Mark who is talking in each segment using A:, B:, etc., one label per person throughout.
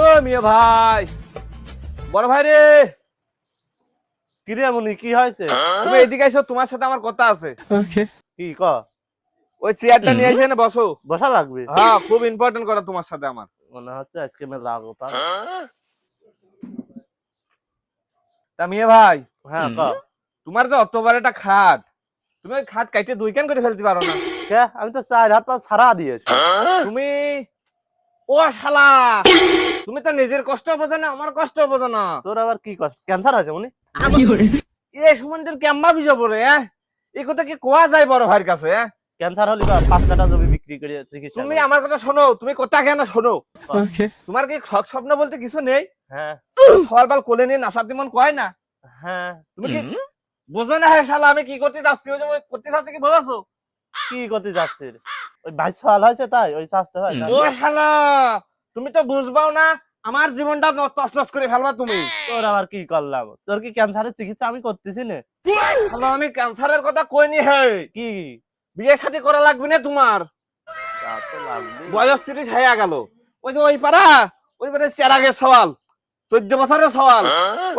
A: ও মিয়া ভাই, বড় ভাই রে,
B: কি রে মুনি, কি হয়েছে?
A: তুমি এদিকে এসো, তোমার সাথে আমার কথা আছে।
B: কি ক?
A: ওই চেয়ারটা নিয়ে এসে এনে বসো।
B: বসা লাগবে?
A: হ্যাঁ, খুব ইম্পর্টেন্ট কথা তোমার সাথে আমার।
B: মনে হচ্ছে আজকে মেলা কথা।
A: তা মিয়া ভাই,
B: হ্যাঁ ক।
A: তোমার যে অত বড় একটা খাট, তুমি ওই খাট কাইটে দুই কান করে ফেলতে পারো না?
B: কে, আমি তো 4 হাত পা ছাড়া দিয়েছি।
A: তুমি, ও শালা, তুমি তো নিজের কষ্ট বোঝো না, আমার কষ্ট বোঝো না।
B: তোর আবার কি কষ্ট, ক্যান্সার হয়েছে মুনি?
A: এই সুমন্দির কেম্বা বিজয় পড়ে, এই কথা কি কোয়া যায় বড় ভাইয়ের কাছে?
B: ক্যান্সার হলি বা 5 কাঠা জমি বিক্রি করে চিকিৎসা
A: তুমি
B: করো।
A: আমার কথা শোনো, তুমি কথা কেন শোনো? তোমার কি শখ স্বপ্ন বলতে কিছু নেই?
B: হ্যাঁ
A: সকাল কোলে নিয়ে নাচাতে মন কয় না?
B: হ্যাঁ।
A: তুমি কি বোঝো না? হ্যাঁ শালা, আমি কি করতে যাচ্ছি, ওই যে ওই করতে চাচ্ছি, কি বোঝাছো?
B: কি করতে যাচ্ছিস? ওই ভাই সওয়াল হয়েছে তাই ওই চাষতে হয় না?
A: ও শালা, তুমি তো বুঝবাও না, আমার জীবনটা তছনছ করে ফেলবা তুমি।
B: তোর আবার কি করলাম? তোর কি ক্যান্সারের চিকিৎসা আমি করতেছি না?
A: শালা, আমি ক্যান্সারের কথা কইনি। হে,
B: কি?
A: বিয়ে শাদী করা লাগবে না তোমার?
B: তা তো লাগবেই।
A: বয়স 30 হয়ে গেল। ওই যে ওই পাড়া, ওই পাড়ে চেরাগের সওয়াল, 14 বছরের সওয়াল,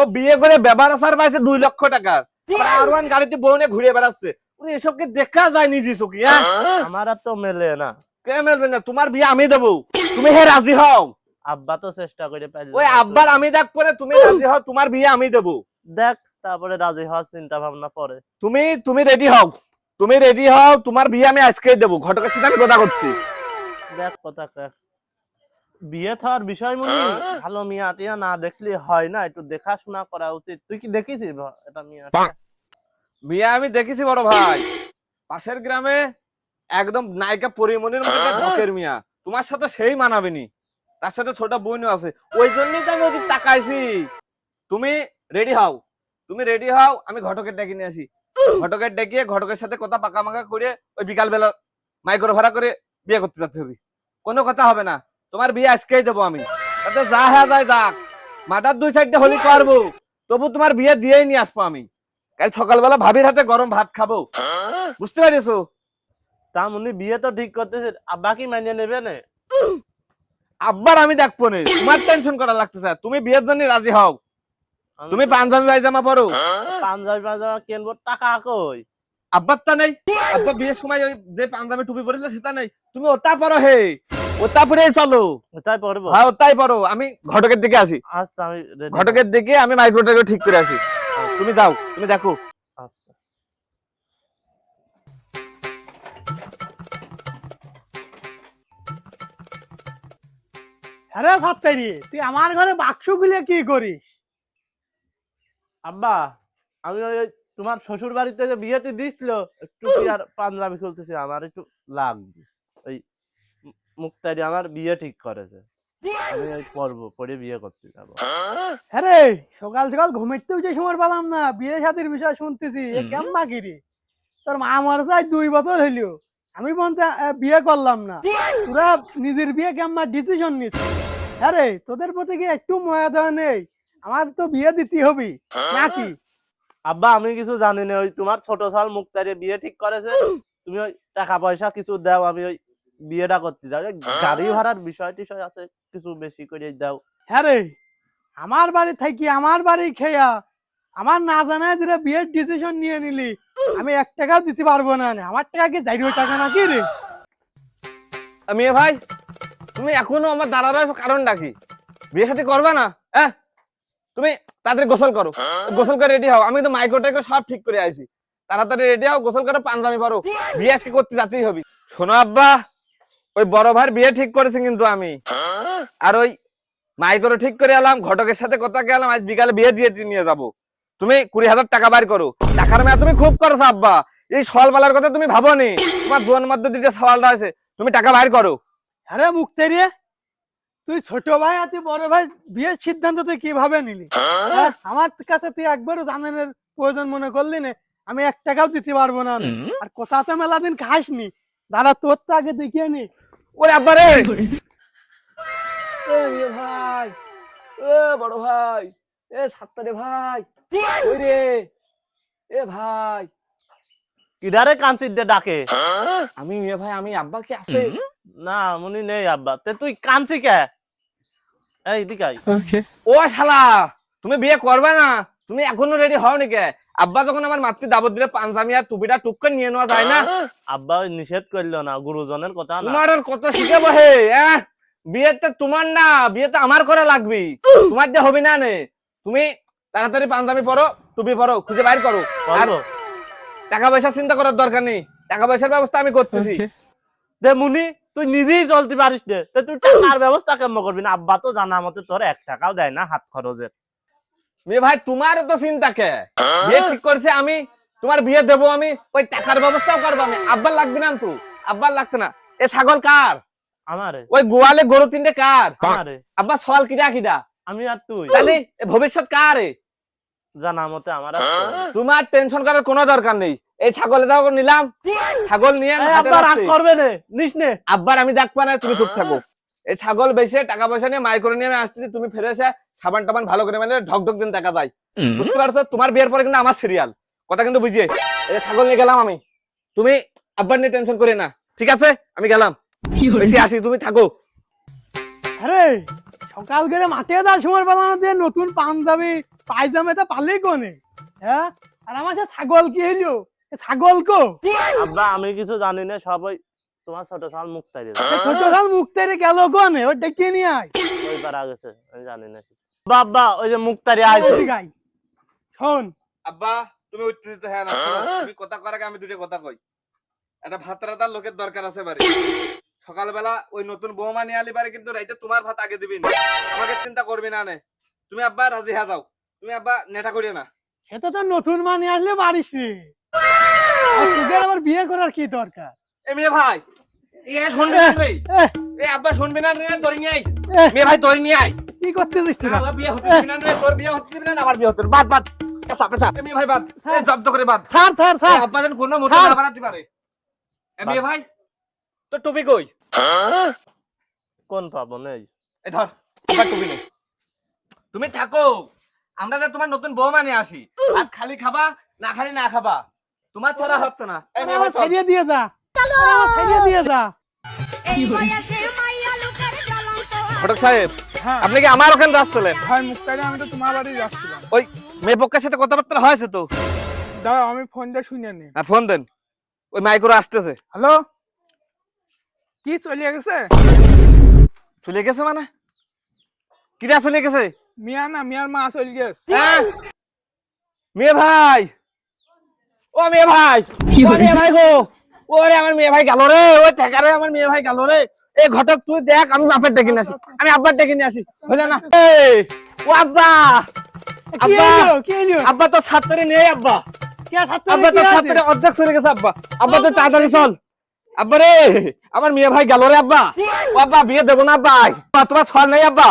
A: ও বিয়ে করে ব্যবহার আসার পাইছে 2 লক্ষ টাকা, আর ওয়ান গাড়িতে বউ নিয়ে ঘুরে বেড়াচ্ছে। এসব কি দেখা যায় নিজে চোখে?
B: আমার আর তো মেলে না।
A: কে মেলবে না? তোমার বিয়ে আমি দেবো, তুমি হে রাজি হও।
B: আব্বা তো চেষ্টা করে পাইল।
A: ওই আব্বার আমি দেখ করে তুমি রাজি হও, তোমার বিয়ে আমি দেবো।
B: দেখ, তারপরে রাজি হওয়ার চিন্তা ভাবনা পরে।
A: তুমি তুমি রেডি হও, তুমি রেডি হও, তোমার বিয়ে আমি আজকেই দেবো। ঘটকের সাথে আমি কথা করছি।
B: দেখ কথা কে। বিয়ে থার বিষয় মনি, ভালো মিয়া টিয়া না দেখলে হয় না, একটু দেখাশোনা করা উচিত। তুই কি দেখিস এটা মিয়া?
A: বিয়ে আমি দেখেছি বড় ভাই, পাশের গ্রামে, একদম নায়িকা পরিমণির মতো একটা ঢকের মিয়া। তোমার সাথে সেই মানাবেনি, তার সাথে ছোট বোনও আছে, ওই জন্যই তো আমি ওদিক তাকাইছি। তুমি রেডি হও, তুমি রেডি হও, আমি ঘটকের ডেকে নিয়ে আসি। ঘটকের ডেকে ঘটকের সাথে কথা পাকা মাকা করে ওই বিকাল বেলা মাইক্রো ভাড়া করে বিয়ে করতে যেতে হবে। কোনো কথা হবে না, তোমার বিয়ে আজকেই দেবো আমি। তাতে যা হ্যাঁ যায় যাক, মাটার 2-4টে হলি করবো, তবু তোমার বিয়ে দিয়েই নিয়ে আসবো আমি। কাল সকালবেলা ভাবির হাতে গরম ভাত খাবো, বুঝতে পারিছো?
B: তা মনি বিয়ে তো ঠিক করতেছে, আব্বা কি মানিয়ে নেবে না?
A: আব্বার আমি দেখবো না, তোমার টেনশন করা লাগতেছে। তুমি বিয়ের জন্য রাজি হও,
B: আমি
A: তুমি
B: তো
A: পাঞ্জাবি পায়জামা পরো।
B: পাঞ্জাবি পাঞ্জাবি কিনবো, টাকা কই?
A: আব্বার তা নেই, আব্বা বিয়ের সময় ওই যে পাঞ্জাবি টুপি পরেছিল সেটা নেই, তুমি ওটা পরো। হে, ওটা পরেই চলো।
B: তাই পড়বো?
A: হ্যাঁ, ওটাই পরো। আমি ঘটকের দিকে আসি,
B: আচ্ছা আমি ready।
A: ঘটকের দিকে আমি মাইক্রোটাকে ঠিক করে আসি। তুমি যাও, তুমি দেখো।
B: আচ্ছা।
C: আরে ভাবতারি, তুই আমার ঘরে বাক্স গুলিয়ে কি করিস?
B: আব্বা, আমি ওই ওই তোমার শ্বশুর বাড়িতে যে বিয়েতে দিছিল, একটু কি আর পাঞ্জাবি খুলতেছি, আমার একটু লাগবে। ওই মুক্তারি আমার বিয়ে ঠিক করেছে, আমি ওই পড়বো, পড়ে বিয়ে করতে যাবো।
C: আরে সকাল সকাল ঘুমাইতে উঠে সময় পেলাম না, বিয়ে শাদীর বিষয় শুনতেছি, এ কেমন কিরে? তোর মা মারা যায় 2 বছর হইলো, আমি বলতে বিয়ে করলাম না, তোরা নিজের বিয়ে কেমন ডিসিশন নিচ্ছিস? আরে তোদের প্রতি কি একটু মায়া দয়া নেই? আমার তো বিয়ে দিতে হবে নাকি?
B: আব্বা আমি কিছু জানি না, ওই তোমার ছোট সাল মুক্তারি বিয়ে ঠিক করেছে, তুমি ওই টাকা পয়সা কিছু দাও, আমি ওই বিয়েটা করতে যাও। ওই গাড়ি ভাড়ার বিষয় টিষয় আছে, কিছু বেশি করে দাও।
C: আরে আমার বাড়ি থাকি আমার বাড়ি খেয়া, আমার না জানায় যেটা বিয়ের ডিসিশন নিয়ে নিলি, আমি 1 টাকাও দিতে পারবো না। আমার টাকা কি 4 টাকা নাকি রে?
A: মেয়ে ভাই, তুমি এখনো আমার দাঁড়ানো কারণটা কি? বিয়ে সাথে করবে না? হ্যাঁ, তুমি তাড়াতাড়ি গোসল করো, গোসল করে রেডি হও। আমি তো মাইক্রোটাইকো সব ঠিক করে আইছি, তাড়াতাড়ি রেডি হও, গোসল করে পাঞ্জাবি পরো, বিয়ে আজকে করতে যেতেই হবে। শোনো আব্বা, ওই বড় ভাইয়ের বিয়ে ঠিক করেছি কিন্তু আমি, আর ওই মাইক্রো ঠিক করে এলাম, ঘটকের সাথে কথা গেলাম, আজ বিকালে বিয়ে দিয়ে নিয়ে যাবো। তুমি 20,000 টাকা বাইর করো। টাকার মেয়া তুমি খুব করছো আব্বা, এই সওয়ালবালার কথা তুমি ভাবোনি। তোমার জোয়ান মধ্যে যে সওয়ালটা আছে, তুমি টাকা বাইর করো।
C: আরে মুক্তারি, তুই ছোট ভাই আর তুই বড় ভাই বিয়ের সিদ্ধান্ত তুই কিভাবে নিলি? আমার কাছে তুই একবারও জানানোর প্রয়োজন মনে করলি না? আমি 1 টাকাও দিতে পারবো না। আর কোথা তো মেলা দিন খাসনি, দাদা তোর তো আগে দেখিয়ে নি।
A: ওরে আব্বা রে, এ মেয়ে ভাই, এ বড় ভাই, এ সাত্তারে ভাই, ওই রে, এ ভাই।
B: কিডারে কাঞ্চির দিয়ে ডাকে?
A: আমি মেয়ে ভাই, আমি আব্বা কি আছে?
B: না মনি নেই আব্বা, তে তুই কাঞ্চি কে? এই দিকে আয়।
A: ও শালা, তুমি বিয়ে করবে না? তুমি এখনো রেডি হও নাকি? আব্বা যখন আমার মাতৃ দাবত দিলে পাঞ্জাবি আর টুপিটা টুক করে নিয়ে নেওয়া যায় না?
B: আব্বা ওই নিষেধ করলো না, গুরুজনের কথা না।
A: তোমার আর কত শিখাবো হে? বিয়েতে তোমার না, বিয়েতে আমার করা লাগবে। তোমার দিয়ে হবে না নে। তুমি তাড়াতাড়ি পাঞ্জাবি পরো, টুপি পরো, খুঁজে বাইর করো। আর
B: বলো।
A: টাকা পয়সা চিন্তা করার দরকার নেই, টাকা পয়সার ব্যবস্থা আমি করতেছি।
B: দে মুনি, তুই নিজেই চলতে পারিস নে, তা তুই টাকার ব্যবস্থা কেমন করবি না? আব্বা তো জানা মতে তোর 1 টাকাও দেয় না হাত খরচের।
A: মেয়ে ভাই, তোমার তো চিন্তা কে? বিয়ে ঠিক করছে আমি, তোমার বিয়ে দেবো আমি, ওই টাকার ব্যবস্থাও করবো আমি। আব্বার লাগবে না তো? আব্বার লাগতো না। এ ছাগল কার?
B: আমারে
A: ওই গোয়ালে গরু 3টে কার?
B: আমারে
A: আব্বা সওয়াল কিটা কিটা?
B: আমি আর তুই।
A: তাহলে এ ভবিষ্যৎ কার?
B: জানা মতে আমার আর তোর।
A: তোমার টেনশন করার কোনো দরকার নেই। এই ছাগলে দাও নিলাম, ছাগল নিয়ে
B: এই
A: হাটে
B: আব্বা রাগ
A: যাচ্ছি।
B: করবে নে, নিস নে।
A: আব্বার আমি দেখবো না, তুমি চুপ থাকো। এই ছাগল বেচে টাকা পয়সা নিয়ে মাই করে নিয়ে আমি আসতেছি, তুমি ফিরে এসে সাবান টাবান ভালো করে মানে ঢক ঢক দিন দেখা যায়। বুঝতে পারছো? তোমার বিয়ের পরে কিন্তু আমার সিরিয়াল, কথা কিন্তু বুঝিয়ে। এই ছাগল নিয়ে গেলাম আমি, তুমি আব্বার নিয়ে টেনশন করে না, ঠিক আছে? আমি গেলাম, বেশি আসি, তুমি থাকো।
C: আরে সকাল করে মাঠে যাওয়ার সময় বললাম যে নতুন পাঞ্জাবি পায়জামাটা পারলেই কোনে, হ্যাঁ? আর আমার সে ছাগল কি হইলো? এ ছাগল কো?
B: আব্বা আমি কিছু জানি না, সবাই তোমার ছোট সাল মুখ তাইরে
C: এ ছোট শাল মুখ তেরে গেল কোনে? ওই ডেকে নিয়ে আয়।
B: ওই পারা গেছে, আমি জানি না। আব্বা ওই যে মুখ তাইরে আইছে।
C: ওই গাই শোন,
A: আব্বা তুমি উত্তেজিত হ্যাঁ না, তুমি কথা করার আগে আমি দুটো কথা কই। একটা ভাত রাতার লোকের দরকার আছে বাড়ি। সকালবেলা ওই নতুন বৌমা নিয়ে আলি বাড়ি, কিন্তু রাইতে তোমার ভাত আগে দিবি না, আমাকে চিন্তা করবি না নে। তুমি আব্বা রাজি হয়ে যাও, তুমি আব্বা নেটা করিও না।
C: সেটা তো নতুন মানে আসলে পারিস রে। আর তোদের আবার বিয়ে করার কি দরকার?
A: এ মেয়ে ভাই, এ শুনবি না রে?
C: এহ,
A: এ আব্বা শুনবি না রে? ধরে নিয়ে আই,
C: এহ,
A: মেয়ে ভাই ধরে নিয়ে আই।
C: কি করতে দিচ্ছি না?
A: আমার বিয়ে হতে দিবি না রে? তোর বিয়ে হতে দিবি না, আমার বিয়ে হতে দিবি না। বাদ বাদ, পেশা পেশা। এ মেয়ে ভাই বাদ, এ জব্দ করে বাদ।
C: ছাড় ছাড়
A: এ
C: ছাড়।
A: আব্বা যেন কোনো মতো
C: ছাড়।
A: না বাড়াতে পারে। এ মেয়ে ভাই, তোর টুপি কই?
B: কোন পাবো নেই?
A: এই ধর, আবার টুপি নেই। তুমি থাকো, আমরা যে তোমার নতুন বৌমা নিয়ে আসি, আর খালি খাবা না খালি না খাবা, তোমার ছাড়া হচ্ছে না। এই মেয়ে ভাই
C: আমার
A: চল।
C: ছাড়িয়ে দিয়ে যা, আমার ছাড়িয়ে দিয়ে যা।
A: ঘটক সাহেব,
C: হ্যাঁ
A: আপনি কি আমার ওখানে যাচ্ছিলেন?
C: ভাই মুক্তারে, আমি তো তোমার বাড়ি যাচ্ছিলাম।
A: ওই মেয়ে পক্ষের সাথে কথাবার্তা হয়েছে তো?
C: দাঁড়াও আমি ফোন দিয়ে শুনে নি।
A: হ্যাঁ ফোন দেন, ওই মাইক্রো আসতেছে।
C: হ্যালো, কি চলে গেছে?
A: চলে গেছে মানে? কিরা চলে গেছে?
C: মিয়া না, মিয়ার মা চলে গেছে।
A: হ্যাঁ? মেয়ে ভাই, ও মেয়ে ভাই, ও মেয়ে ভাই গো, ওরে আমার মেয়ে ভাই গেল রে, ও ঠেকারে আমার মেয়ে ভাই গেল রে। এই ঘটক তুই দেখ, আমি বাপের ডেকে নিয়ে আসি, আমি আব্বার ডেকে নিয়ে আসি, বুঝলে না? এই, ও আব্বা,
C: কি
A: আব্বা,
C: হইলো? কি হইলো?
A: আব্বা তো ছাত্রী নেই আব্বা,
C: কে ছাত্র?
A: আব্বা তো ছাত্রী অর্ধেক চলে গেছে আব্বা, আব্বা তো তাড়াতাড়ি চল। আব্বা রে, আমার মেয়ে ভাই গেল রে আব্বা, ও আব্বা বিয়ে দেবো না আব্বা, আব্বা, তোমার ছল নেই আব্বা,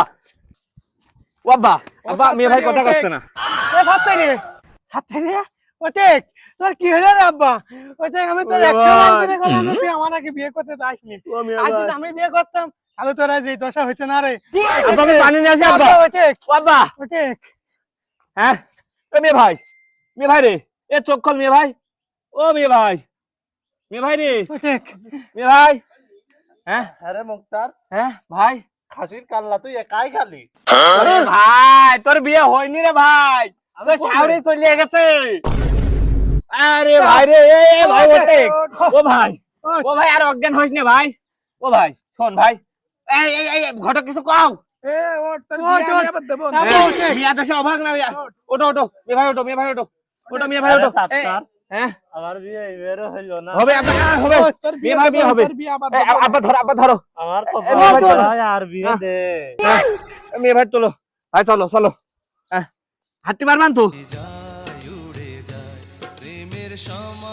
A: ও আব্বা, আব্বা মেয়ে ভাই কথা করছে না।
C: ওটেক, তোর কি হলো রে আব্বা? ওটেক, আমি তোর
B: ওরে
C: 100 বার
B: ভাই।
C: করে কথা বলছি, তুই আমার আগে বিয়ে করতে যাসনি।
B: ও মেয়ে
C: আজ যদি
B: ভাই।
C: আমি বিয়ে করতাম তাহলে তোর আজ এই দশা হইতো না রে।
A: আব্বা আমি পানি নিয়ে আসি আব্বা,
C: ওটেক,
A: ও আব্বা।
C: ওটেক।
A: হ্যাঁ, এ মেয়ে ভাই রে, এ চোখ খোল মেয়ে ভাই, ও মেয়ে ভাই রে,
C: ওটেক,
A: মেয়ে ভাই। হ্যাঁ
B: আরে মুক্তার,
A: হ্যাঁ ভাই,
B: খাসির কাল্লা তুই একাই খালি?
A: আরে ভাই তোর বিয়ে হয়নি রে ভাই, তোর শাওরি চলে গেছে। আরে ভাই রে, এ ভাই ওটে, ও ভাই, ও ভাই আর অজ্ঞান হইস না ভাই, ও ভাই শোন ভাই, এই ঘটক কিছু কও।
C: এ ওট, তোর বিয়ে আমি আবার দেবো না।
A: বিয়া দেশে অভাগ না বিয়া, ওটো মেয়ে ভাই ওটো মেয়ে ভাই ওটো। হ্যাঁ
B: আমার বিয়ে এবারও হইলো না।
A: হবে আব্বা, হবে
C: তোর
A: মেয়ে ভাই বিয়ে হবে।
C: তোর বিয়ে আবার
A: এই,
C: দেবো না।
A: আব্বা ধরো,
B: আমার
A: এ,
B: কপাল ভাই আর বিয়ে দে।
A: মেয়ে ভাই চলো, ভাই চলো, হাঁটতে পারবেন তো?
D: যায় উড়ে যায় প্রেমের সময়